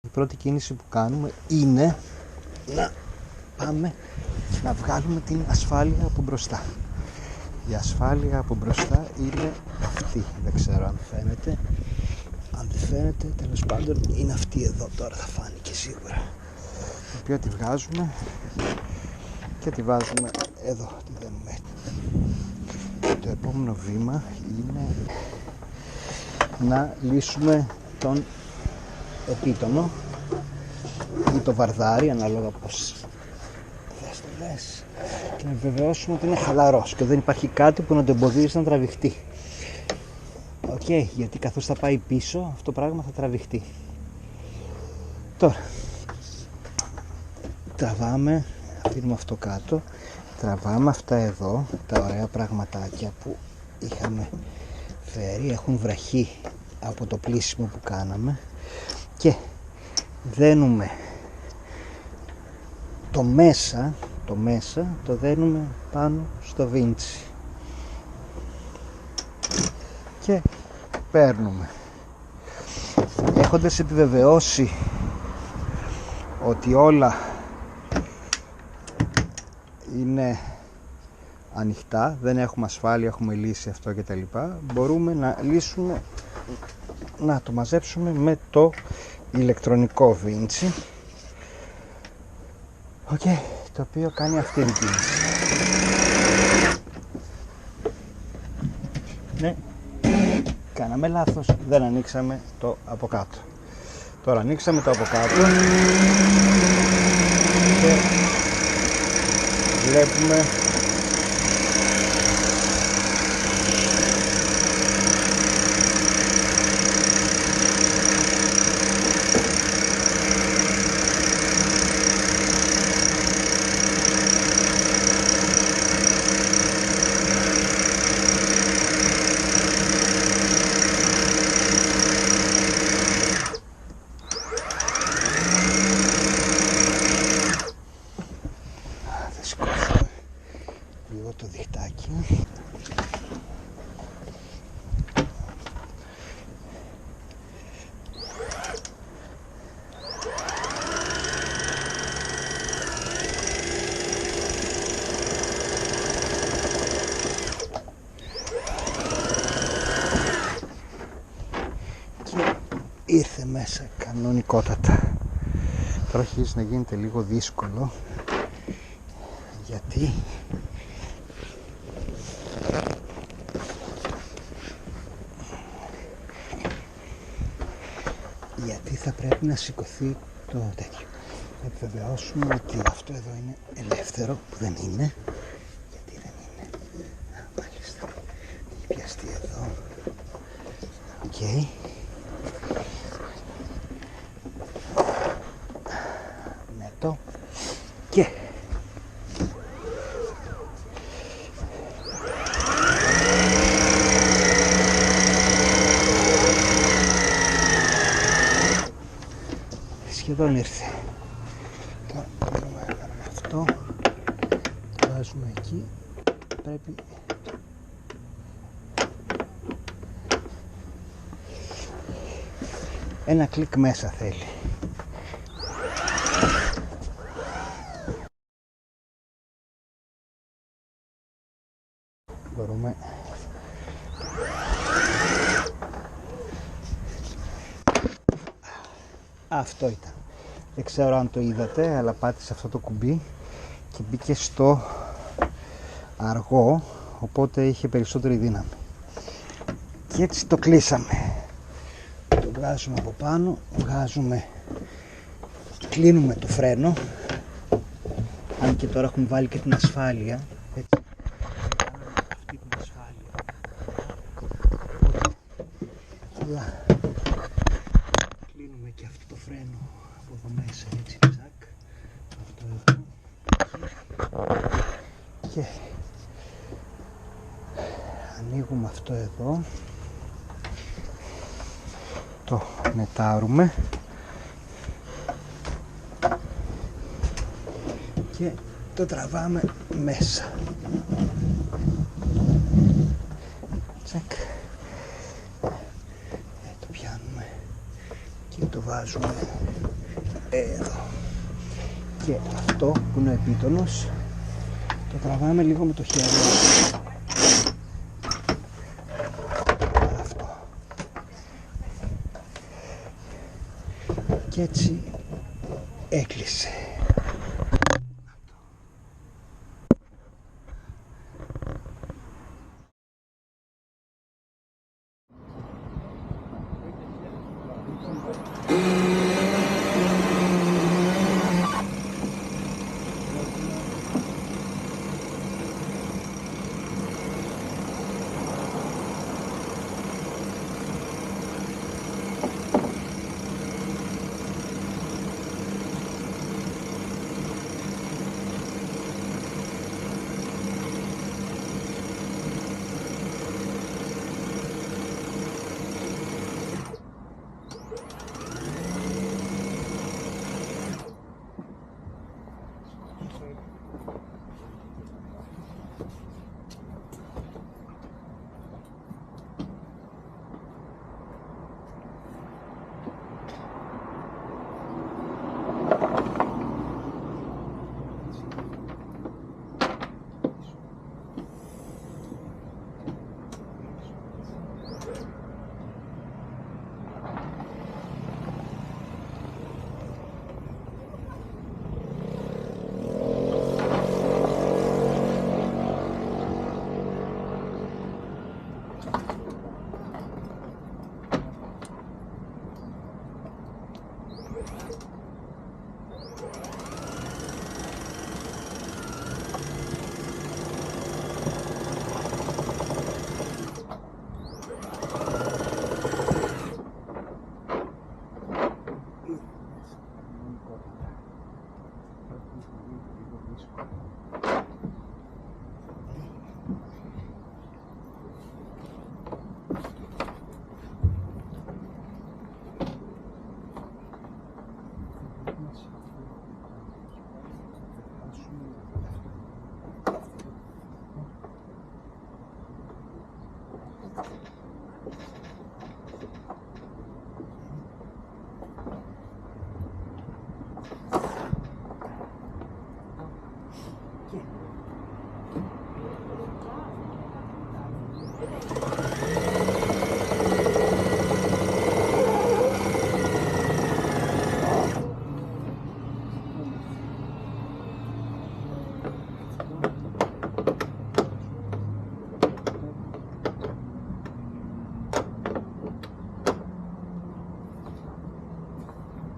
Η πρώτη κίνηση που κάνουμε είναι να πάμε να βγάλουμε την ασφάλεια από μπροστά. Η ασφάλεια από μπροστά είναι αυτή, δεν ξέρω αν φαίνεται. Αν δεν φαίνεται, τέλος πάντων είναι αυτή εδώ, τώρα θα φάνηκε σίγουρα. Η οποία τη βγάζουμε και τη βάζουμε εδώ, τη δένουμε. Το επόμενο βήμα είναι να λύσουμε τον επίτονο ή το βαρδάρι, ανάλογα πως θες το λες, και να βεβαιώσουμε ότι είναι χαλαρός και δεν υπάρχει κάτι που να το εμποδίζει να τραβηχτεί. Γιατί καθώς θα πάει πίσω αυτό το πράγμα θα τραβηχτεί. Τώρα τραβάμε, αφήνουμε αυτό κάτω, τραβάμε αυτά εδώ, τα ωραία πραγματάκια που είχαμε φέρει, έχουν βραχεί από το πλύσιμο που κάναμε, και δένουμε το μέσα το δένουμε πάνω στο βίντσι και παίρνουμε, έχοντας επιβεβαιώσει ότι όλα είναι ανοιχτά, δεν έχουμε ασφάλεια, έχουμε λύσει αυτό και τα λοιπά, μπορούμε να λύσουμε, να το μαζέψουμε με το ηλεκτρονικό βίντσι, το οποίο κάνει αυτή την κίνηση. Ναι, κάναμε λάθος, δεν ανοίξαμε το από κάτω. Τώρα ανοίξαμε το από κάτω και βλέπουμε λίγο το διχτάκι. Και ήρθε μέσα κανονικότατα. Τώρα αρχίζει να γίνεται λίγο δύσκολο, γιατί θα πρέπει να σηκωθεί το τέτοιο. Να επιβεβαιώσουμε ότι αυτό εδώ είναι ελεύθερο, που δεν είναι. Γιατί δεν είναι. Μάλιστα. Έχει πιαστεί εδώ. Με το. Και σχεδόν ήρθε. Τώρα μπορούμε να κάνουμε αυτό, το βάζουμε εκεί, πρέπει ένα κλικ μέσα θέλει. Μπορούμε αυτό ήταν. Δεν ξέρω αν το είδατε, αλλά πάτησε αυτό το κουμπί και μπήκε στο αργό, οπότε είχε περισσότερη δύναμη. Και έτσι το κλείσαμε. Το βγάζουμε από πάνω, κλείνουμε το φρένο, αν και τώρα έχουμε βάλει και την ασφάλεια. Έτσι. Αυτή την ασφάλεια. Αλλά κλείνουμε και αυτό το φρένο από εδώ μέσα, έτσι, τσακ, αυτό εδώ, και ανοίγουμε αυτό εδώ, το μετάρουμε και το τραβάμε μέσα. Τσακ. Το πιάνουμε και το βάζουμε Εδώ. Και αυτό που είναι ο επίτονος το τραβάμε λίγο με το χέρι. Αυτό. Και έτσι έκλεισε.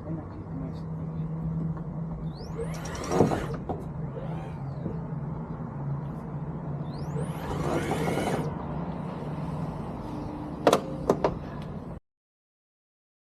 Ένα κλικ μέσα.